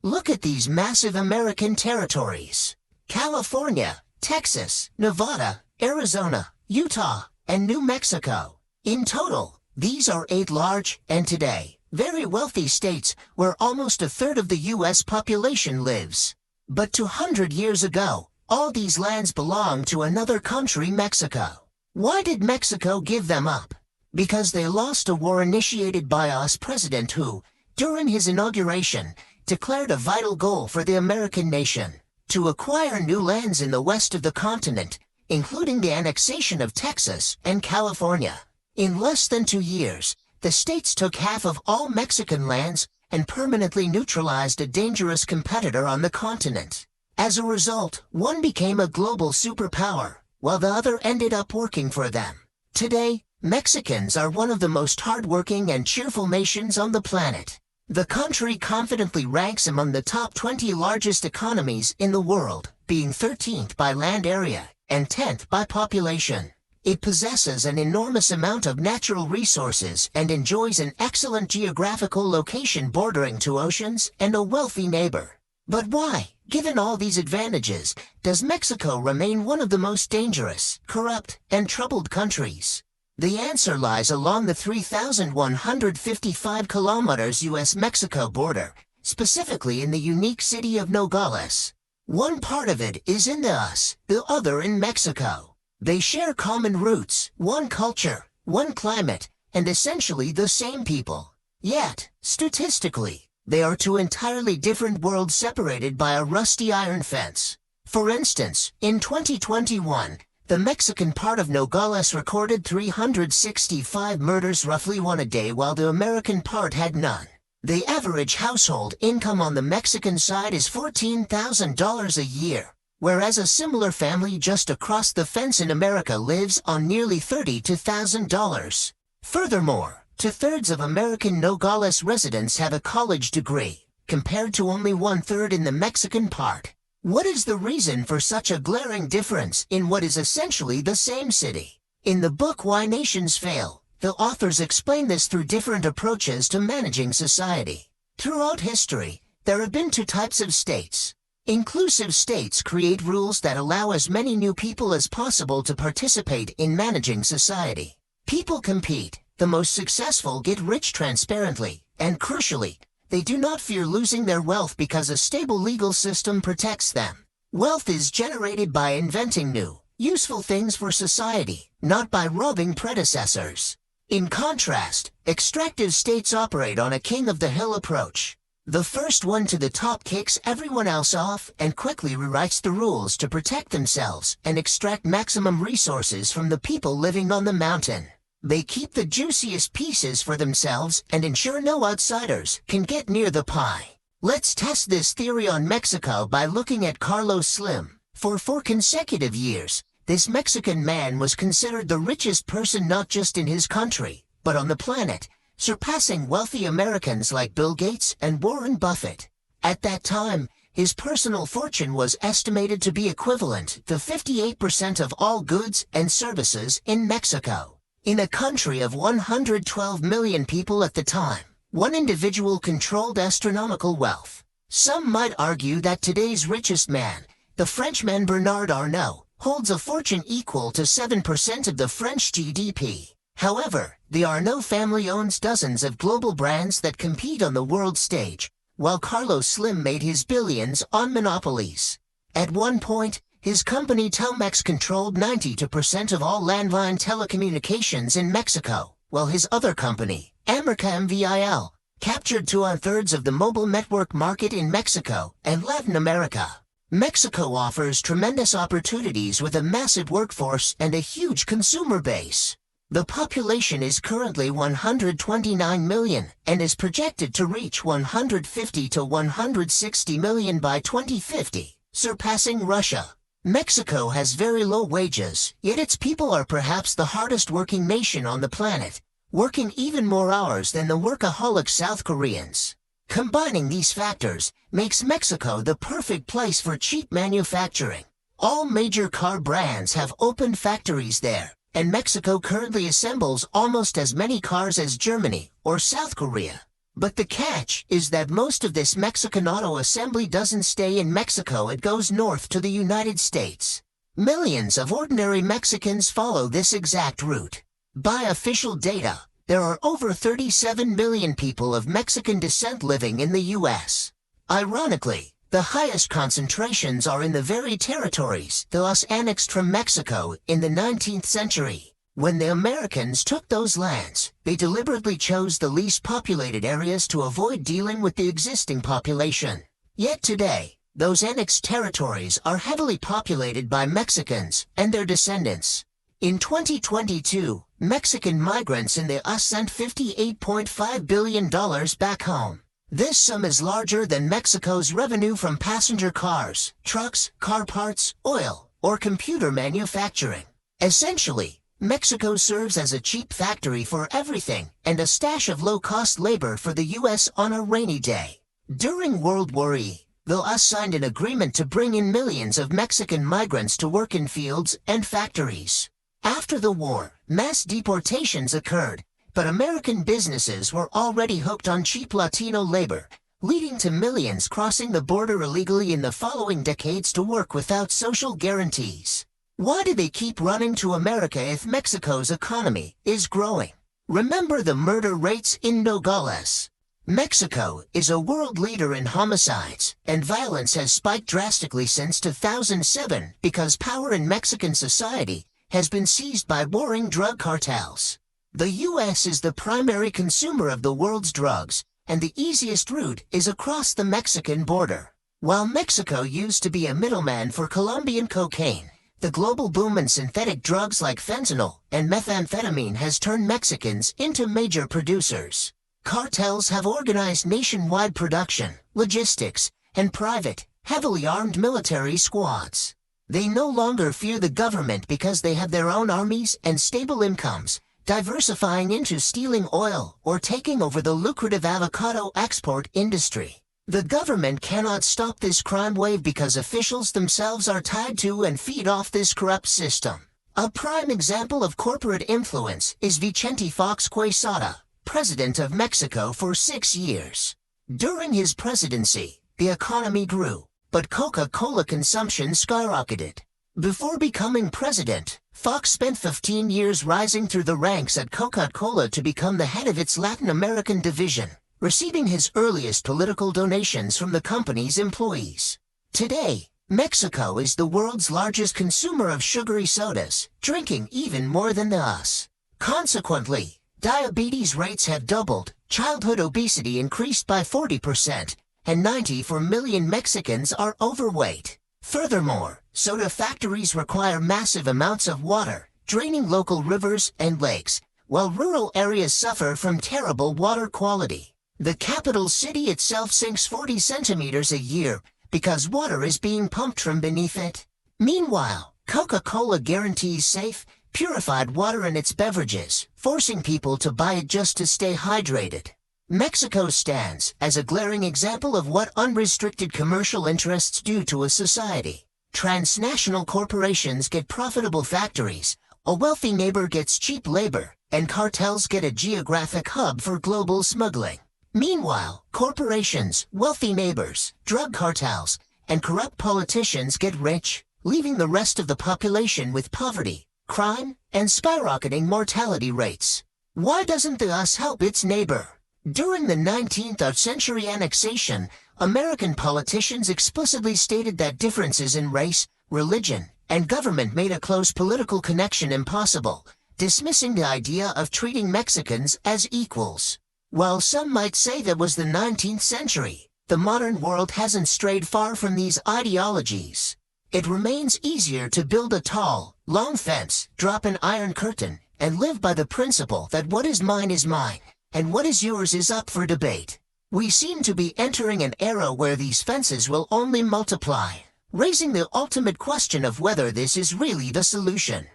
Look at these massive American territories. California, Texas, Nevada, Arizona, Utah, and New Mexico. In total, these are 8 large, and today, very wealthy states where almost a third of the U.S. population lives. But 200 years ago, all these lands belonged to another country, Mexico. Why did Mexico give them up? Because they lost a war initiated by us president who, during his inauguration, declared a vital goal for the American nation, to acquire new lands in the west of the continent, including the annexation of Texas and California. In less than 2 years, the states took half of all Mexican lands and permanently neutralized a dangerous competitor on the continent. As a result, one became a global superpower, while the other ended up working for them. Today, Mexicans are one of the most hardworking and cheerful nations on the planet. The country confidently ranks among the top 20 largest economies in the world, being 13th by land area and 10th by population. It possesses an enormous amount of natural resources and enjoys an excellent geographical location bordering to oceans and a wealthy neighbor. But why, given all these advantages, does Mexico remain one of the most dangerous, corrupt, and troubled countries? The answer lies along the 3,155 kilometers U.S.-Mexico border, specifically in the unique city of Nogales. One part of it is in the US, the other in Mexico. They share common roots, one culture, one climate, and essentially the same people. Yet, statistically, they are 2 entirely different worlds separated by a rusty iron fence. For instance, in 2021, the Mexican part of Nogales recorded 365 murders, roughly 1 a day, while the American part had none. The average household income on the Mexican side is $14,000 a year, whereas a similar family just across the fence in America lives on nearly $32,000. Furthermore, 2/3 of American Nogales residents have a college degree, compared to only 1/3 in the Mexican part. What is the reason for such a glaring difference in what is essentially the same city? In the book Why Nations Fail, the authors explain this through different approaches to managing society. Throughout history, there have been 2 types of states. Inclusive states create rules that allow as many new people as possible to participate in managing society. People compete. The most successful get rich transparently, and crucially, they do not fear losing their wealth because a stable legal system protects them. Wealth is generated by inventing new, useful things for society, not by robbing predecessors. In contrast, extractive states operate on a king-of-the-hill approach. The first one to the top kicks everyone else off and quickly rewrites the rules to protect themselves and extract maximum resources from the people living on the mountain. They keep the juiciest pieces for themselves and ensure no outsiders can get near the pie. Let's test this theory on Mexico by looking at Carlos Slim. For 4 consecutive years, this Mexican man was considered the richest person not just in his country, but on the planet, surpassing wealthy Americans like Bill Gates and Warren Buffett. At that time, his personal fortune was estimated to be equivalent to 58% of all goods and services in Mexico. In a country of 112 million people at the time, one individual controlled astronomical wealth. Some might argue that today's richest man, the Frenchman Bernard Arnault, holds a fortune equal to 7% of the French GDP. However, the Arnault family owns dozens of global brands that compete on the world stage, while Carlos Slim made his billions on monopolies. At one point, his company Telmex controlled 92% of all landline telecommunications in Mexico, while his other company, América Móvil, captured 2/3 of the mobile network market in Mexico and Latin America. Mexico offers tremendous opportunities with a massive workforce and a huge consumer base. The population is currently 129 million and is projected to reach 150 to 160 million by 2050, surpassing Russia. Mexico has very low wages, yet its people are perhaps the hardest working nation on the planet, working even more hours than the workaholic South Koreans. Combining these factors makes Mexico the perfect place for cheap manufacturing. All major car brands have opened factories there, and Mexico currently assembles almost as many cars as Germany or South Korea. But the catch is that most of this Mexican auto assembly doesn't stay in Mexico, it goes north to the United States. Millions of ordinary Mexicans follow this exact route. By official data, there are over 37 million people of Mexican descent living in the U.S. Ironically, the highest concentrations are in the very territories thus annexed from Mexico in the 19th century. When the Americans took those lands, they deliberately chose the least populated areas to avoid dealing with the existing population. Yet today, those annexed territories are heavily populated by Mexicans and their descendants. In 2022, Mexican migrants in the U.S. sent $58.5 billion back home. This sum is larger than Mexico's revenue from passenger cars, trucks, car parts, oil, or computer manufacturing. Essentially, Mexico serves as a cheap factory for everything and a stash of low-cost labor for the U.S. on a rainy day. During World War I, the U.S. signed an agreement to bring in millions of Mexican migrants to work in fields and factories. After the war, mass deportations occurred, but American businesses were already hooked on cheap Latino labor, leading to millions crossing the border illegally in the following decades to work without social guarantees. Why do they keep running to America if Mexico's economy is growing? Remember the murder rates in Nogales. Mexico is a world leader in homicides, and violence has spiked drastically since 2007 because power in Mexican society has been seized by warring drug cartels. The U.S. is the primary consumer of the world's drugs, and the easiest route is across the Mexican border. While Mexico used to be a middleman for Colombian cocaine, the global boom in synthetic drugs like fentanyl and methamphetamine has turned Mexicans into major producers. Cartels have organized nationwide production, logistics, and private, heavily armed military squads. They no longer fear the government because they have their own armies and stable incomes, diversifying into stealing oil or taking over the lucrative avocado export industry. The government cannot stop this crime wave because officials themselves are tied to and feed off this corrupt system. A prime example of corporate influence is Vicente Fox Quesada, president of Mexico for 6 years. During his presidency, the economy grew, but Coca-Cola consumption skyrocketed. Before becoming president, Fox spent 15 years rising through the ranks at Coca-Cola to become the head of its Latin American division, receiving his earliest political donations from the company's employees. Today, Mexico is the world's largest consumer of sugary sodas, drinking even more than the US. Consequently, diabetes rates have doubled, childhood obesity increased by 40%, and 94 million Mexicans are overweight. Furthermore, soda factories require massive amounts of water, draining local rivers and lakes, while rural areas suffer from terrible water quality. The capital city itself sinks 40 centimeters a year because water is being pumped from beneath it. Meanwhile, Coca-Cola guarantees safe, purified water in its beverages, forcing people to buy it just to stay hydrated. Mexico stands as a glaring example of what unrestricted commercial interests do to a society. Transnational corporations get profitable factories, a wealthy neighbor gets cheap labor, and cartels get a geographic hub for global smuggling. Meanwhile, corporations, wealthy neighbors, drug cartels, and corrupt politicians get rich, leaving the rest of the population with poverty, crime, and skyrocketing mortality rates. Why doesn't the US help its neighbor? During the 19th century annexation, American politicians explicitly stated that differences in race, religion, and government made a close political connection impossible, dismissing the idea of treating Mexicans as equals. While some might say that was the 19th century, the modern world hasn't strayed far from these ideologies. It remains easier to build a tall, long fence, drop an iron curtain, and live by the principle that what is mine, and what is yours is up for debate. We seem to be entering an era where these fences will only multiply, raising the ultimate question of whether this is really the solution.